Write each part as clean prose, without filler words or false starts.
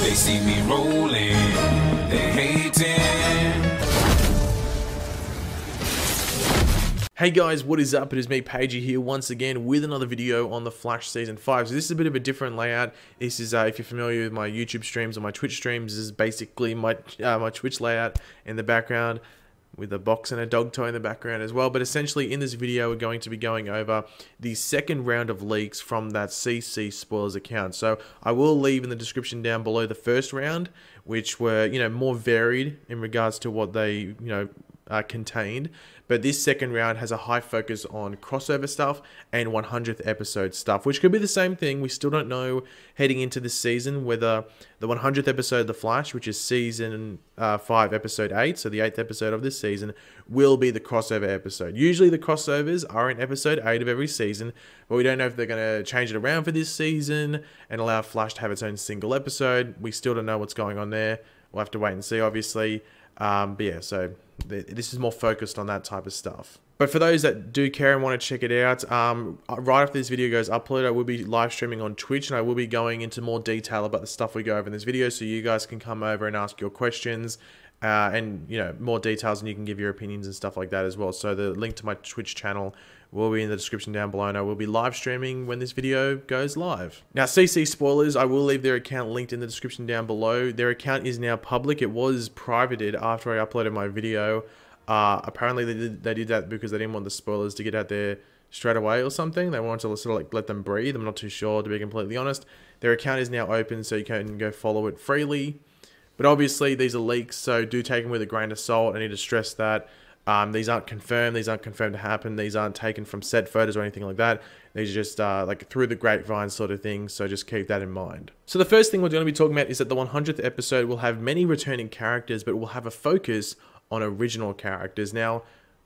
They see me rolling, they hating. Hey guys, what is up? It is me, Pagey, here once again with another video on The Flash Season 5. So this is a bit of a different layout. This is, if you're familiar with my YouTube streams or my Twitch streams, this is basically my Twitch layout in the background with a box and a dog toy in the background as well. But essentially in this video, we're going to be going over the second round of leaks from that CC Spoilers account. So I will leave in the description down below the first round, which were, more varied in regards to what they, contained. But this second round has a high focus on crossover stuff and 100th episode stuff, which could be the same thing. We still don't know heading into this season whether the 100th episode of The Flash, which is season 5 episode 8, so the 8th episode of this season, will be the crossover episode. Usually the crossovers are in episode 8 of every season, but we don't know if they're going to change it around for this season and allow Flash to have its own single episode. We still don't know what's going on there. We'll have to wait and see, obviously. But yeah, so this is more focused on that type of stuff. But for those that do care and want to check it out, right after this video goes uploaded, I will be live streaming on Twitch, and I will be going into more detail about the stuff we go over in this video, so you guys can come over and ask your questions, and more details, and you can give your opinions and stuff like that as well. So the link to my Twitch channel will be in the description down below, and I will be live streaming when this video goes live. Now, CC Spoilers, I will leave their account linked in the description down below. Their account is now public. It was privated after I uploaded my video. Apparently they did that because they didn't want the spoilers to get out there straight away or something. They wanted to sort of let them breathe. I'm not too sure, to be completely honest. Their account is now open, so you can go follow it freely. But obviously these are leaks, so do take them with a grain of salt. I need to stress that. These aren't confirmed. These aren't confirmed to happen. These aren't taken from set photos or anything like that. These are just like through the grapevine sort of thing. So just keep that in mind. So the first thing we're going to be talking about is that the 100th episode will have many returning characters, but will have a focus on original characters. Now,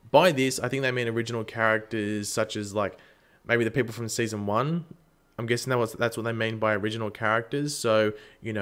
by this, I think they mean original characters such as like maybe the people from season 1. I'm guessing that's what they mean by original characters. So, your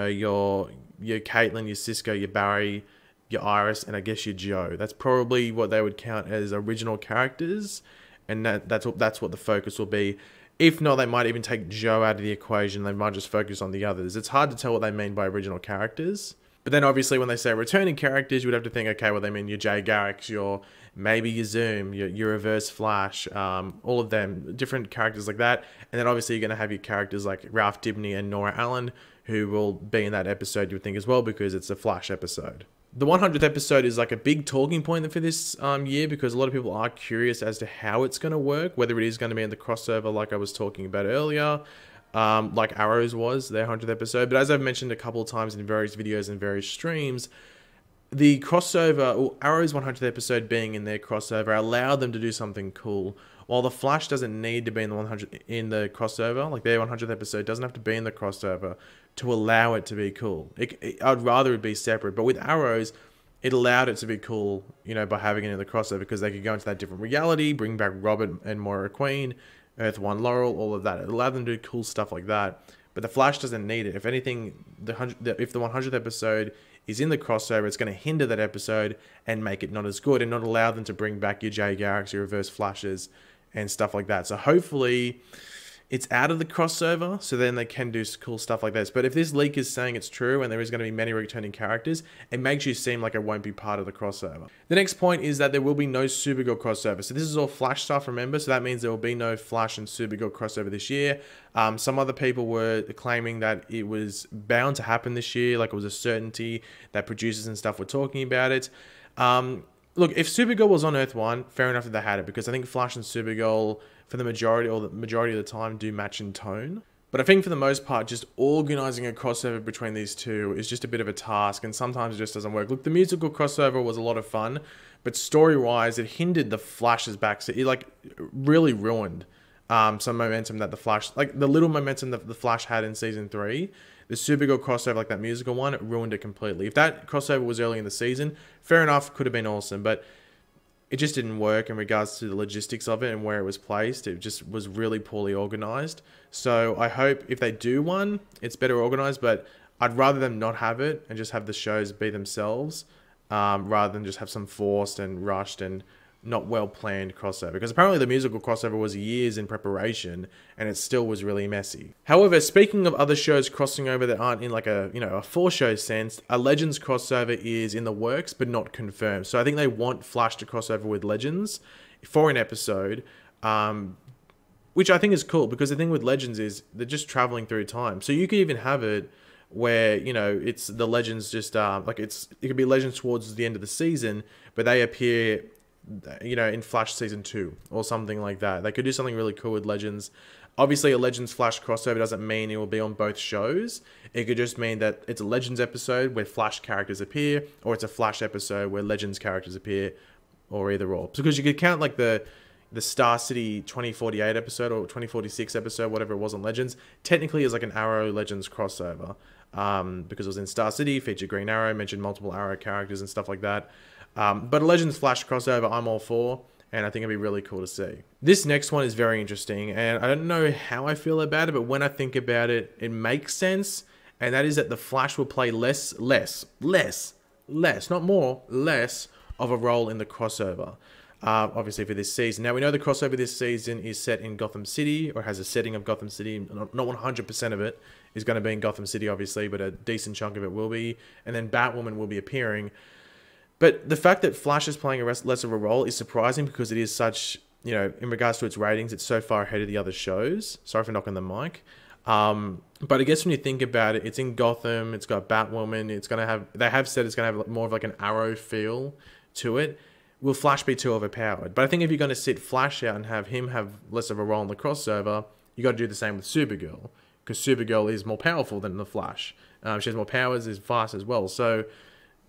Caitlin, your Cisco, your Barry, your Iris, and I guess your Joe. That's probably what they would count as original characters, and that's what the focus will be. If not, they might even take Joe out of the equation. They might just focus on the others. It's hard to tell what they mean by original characters. But then obviously when they say returning characters, you would have to think, okay, well, they mean your Jay Garricks, maybe your Zoom, your Reverse Flash, all of them, different characters like that. And then obviously you're going to have your characters like Ralph Dibny and Nora Allen, who will be in that episode, you would think as well, because it's a Flash episode. The 100th episode is like a big talking point for this year, because a lot of people are curious as to how it's going to work, whether it is going to be in the crossover like I was talking about earlier, like Arrow's was, their 100th episode. But as I've mentioned a couple of times in various videos and various streams, the crossover, or Arrow's 100th episode being in their crossover, allowed them to do something cool. While the Flash doesn't need to be in the crossover, like their 100th episode doesn't have to be in the crossover to allow it to be cool. I'd rather it be separate, but with Arrow's, it allowed it to be cool, by having it in the crossover, because they could go into that different reality, bring back Robert and Moira Queen, Earth 1 Laurel, all of that. It allowed them to do cool stuff like that. But the Flash doesn't need it. If anything, if the 100th episode is in the crossover, it's going to hinder that episode and make it not as good, and not allow them to bring back your Jay Garricks, your Reverse Flashes, and stuff like that. So hopefully it's out of the crossover, so then they can do cool stuff like this. But if this leak is saying it's true and there is going to be many returning characters, it makes you seem like it won't be part of the crossover. The next point is that there will be no Supergirl crossover. So this is all Flash stuff, remember? So that means there will be no Flash and Supergirl crossover this year. Some other people were claiming that it was bound to happen this year, like it was a certainty, that producers and stuff were talking about it. Look, if Supergirl was on Earth 1, fair enough that they had it, because I think Flash and Supergirl, for the majority of the time, do match in tone. But I think for the most part, just organizing a crossover between these two is just a bit of a task, and sometimes it just doesn't work. Look, the musical crossover was a lot of fun, but story-wise, it hindered the Flash's back. It really ruined some momentum that the Flash, like the little momentum that the Flash had in season 3. The Supergirl crossover, like that musical one, it ruined it completely. If that crossover was early in the season, fair enough, could have been awesome, but it just didn't work in regards to the logistics of it and where it was placed. It just was really poorly organized. So I hope if they do one, it's better organized, but I'd rather them not have it and just have the shows be themselves, rather than just have some forced and rushed and not well planned crossover, because apparently the musical crossover was years in preparation and it still was really messy. However, speaking of other shows crossing over that aren't in like a, you know, a 4-show sense, a Legends crossover is in the works but not confirmed. So I think they want Flash to cross over with Legends for an episode, which I think is cool, because the thing with Legends is they're just traveling through time. So you could even have it where, you know, it's the Legends just like it could be Legends towards the end of the season, but they appear, you know, in Flash season 2 or something like that. They could do something really cool with Legends. Obviously, a Legends Flash crossover doesn't mean it will be on both shows. It could just mean that it's a Legends episode where Flash characters appear, or it's a Flash episode where Legends characters appear, or either or. Because you could count like the Star City 2048 episode or 2046 episode, whatever it was on Legends, technically is like an Arrow Legends crossover, because it was in Star City, featured Green Arrow, mentioned multiple Arrow characters and stuff like that. But a Legends Flash crossover, I'm all for, and I think it'd be really cool to see. This next one is very interesting, and I don't know how I feel about it, but when I think about it, it makes sense, and that is that the Flash will play less, not more, less of a role in the crossover. Obviously for this season. Now we know the crossover this season is set in Gotham City, or has a setting of Gotham City. Not 100% of it is going to be in Gotham City, obviously, but a decent chunk of it will be. And then Batwoman will be appearing. But the fact that Flash is playing less of a role is surprising, because it is such, you know, in regards to its ratings, it's so far ahead of the other shows. Sorry for knocking the mic. But I guess when you think about it, it's in Gotham, it's got Batwoman, it's going to have, they have said it's going to have more of like an Arrow feel to it. Will Flash be too overpowered? But I think if you're going to sit Flash out and have him have less of a role in the crossover, you got to do the same with Supergirl, because Supergirl is more powerful than the Flash. She has more powers, is fast as well. So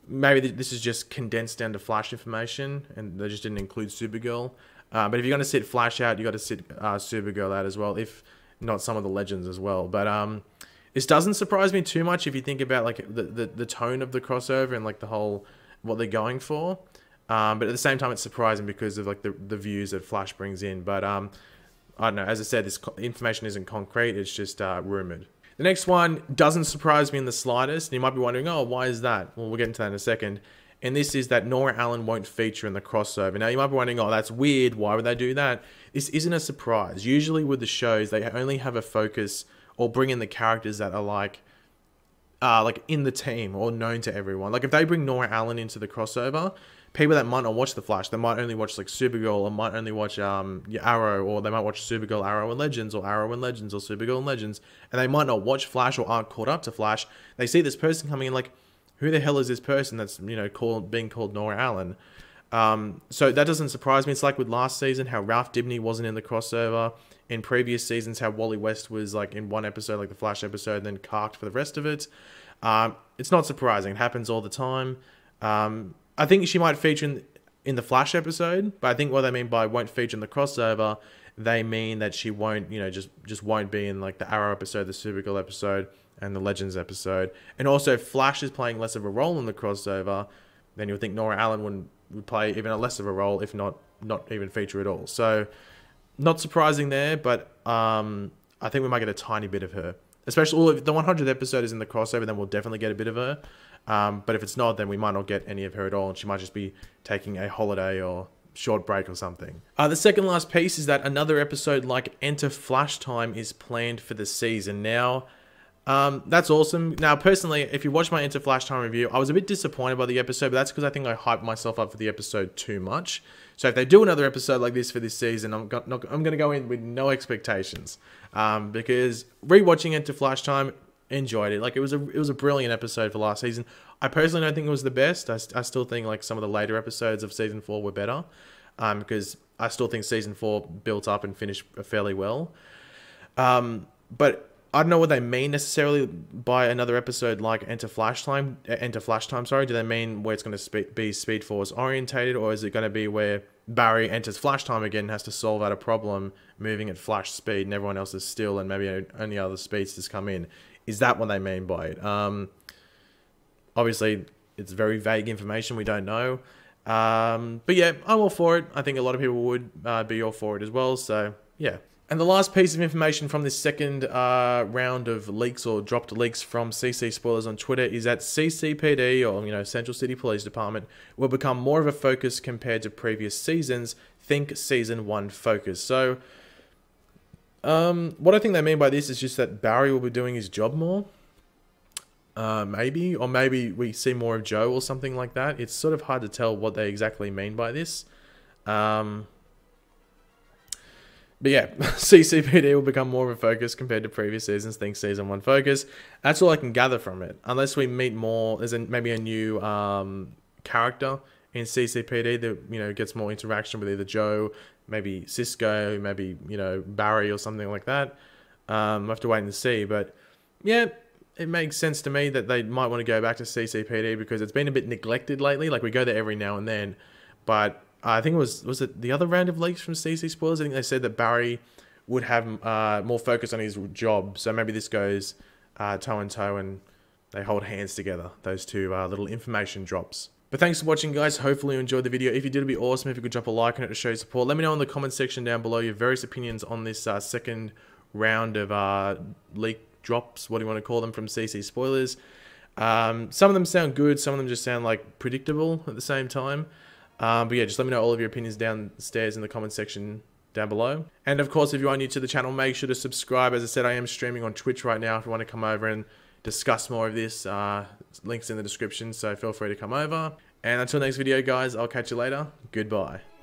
maybe this is just condensed down to Flash information, and they just didn't include Supergirl. But if you're going to sit Flash out, you got to sit Supergirl out as well, if not some of the Legends as well. But this doesn't surprise me too much if you think about like the tone of the crossover and like the whole what they're going for. But at the same time, it's surprising because of like the views that Flash brings in. But I don't know. As I said, this information isn't concrete. It's just rumored. The next one doesn't surprise me in the slightest. And you might be wondering, oh, why is that? Well, we'll get into that in a second. And this is that Nora Allen won't feature in the crossover. Now, you might be wondering, oh, that's weird. Why would they do that? This isn't a surprise. Usually with the shows, they only have a focus or bring in the characters that are like in the team or known to everyone. Like if they bring Nora Allen into the crossover, people that might not watch The Flash, they might only watch like Supergirl, or might only watch Arrow, or they might watch Supergirl, Arrow and Legends, or Arrow and Legends, or Supergirl and Legends, and they might not watch Flash or aren't caught up to Flash. They see this person coming in like, who the hell is this person that's, you know, being called Nora Allen? So that doesn't surprise me. It's like with last season, how Ralph Dibny wasn't in the crossover. In previous seasons, how Wally West was like in one episode, like the Flash episode, and then carked for the rest of it. It's not surprising. It happens all the time. I think she might feature in the Flash episode, but I think what they mean by won't feature in the crossover, they mean that she won't, you know, just won't be in like the Arrow episode, the Supergirl episode, and the Legends episode. And also, if Flash is playing less of a role in the crossover, then you'll think Nora Allen would play even a less of a role, if not even feature at all. So, not surprising there, but I think we might get a tiny bit of her. Especially if the 100th episode is in the crossover, then we'll definitely get a bit of her. But if it's not, then we might not get any of her at all, and she might just be taking a holiday or short break or something. The second last piece is that another episode like Enter Flash Time is planned for the season. Now, that's awesome. Now, personally, if you watch my Enter Flash Time review, I was a bit disappointed by the episode, but that's because I think I hyped myself up for the episode too much. So if they do another episode like this for this season, I'm going to go in with no expectations, because rewatching Enter Flash Time, enjoyed it. Like it was a brilliant episode for last season. I personally don't think it was the best. I still think like some of the later episodes of season 4 were better, because I still think season 4 built up and finished fairly well. But I don't know what they mean necessarily by another episode like Enter Flash Time. Sorry, do they mean where it's going to be Speed Force orientated, or is it going to be where Barry enters Flash Time again and has to solve out a problem moving at Flash speed and everyone else is still, and maybe only other speedsters come in? Is that what they mean by it? Obviously, it's very vague information. We don't know. But yeah, I'm all for it. I think a lot of people would be all for it as well. So yeah. And the last piece of information from this second round of leaks or dropped leaks from CC Spoilers on Twitter is that CCPD, or Central City Police Department, will become more of a focus compared to previous seasons. Think season 1 focus. So, what I think they mean by this is just that Barry will be doing his job more. Maybe, or maybe we see more of Joe or something like that. It's sort of hard to tell what they exactly mean by this. But yeah, CCPD will become more of a focus compared to previous seasons. Think season 1 focus. That's all I can gather from it. Unless we meet more, there's maybe a new character in CCPD that gets more interaction with either Joe, maybe Cisco, maybe Barry or something like that. We'll have to wait and see. But yeah, it makes sense to me that they might want to go back to CCPD because it's been a bit neglected lately. Like we go there every now and then, but I think was it the other round of leaks from CC Spoilers? I think they said that Barry would have more focus on his job. So maybe this goes toe in toe and they hold hands together. Those two little information drops. But thanks for watching, guys. Hopefully you enjoyed the video. If you did, it'd be awesome if you could drop a like on it to show your support. Let me know in the comment section down below your various opinions on this second round of leak drops. What do you want to call them from CC Spoilers? Some of them sound good. Some of them just sound like predictable at the same time. But yeah, just let me know all of your opinions downstairs in the comment section down below. And of course, if you are new to the channel, make sure to subscribe. As I said, I am streaming on Twitch right now if you want to come over and discuss more of this. Links in the description, so feel free to come over. And until next video, guys, I'll catch you later. Goodbye.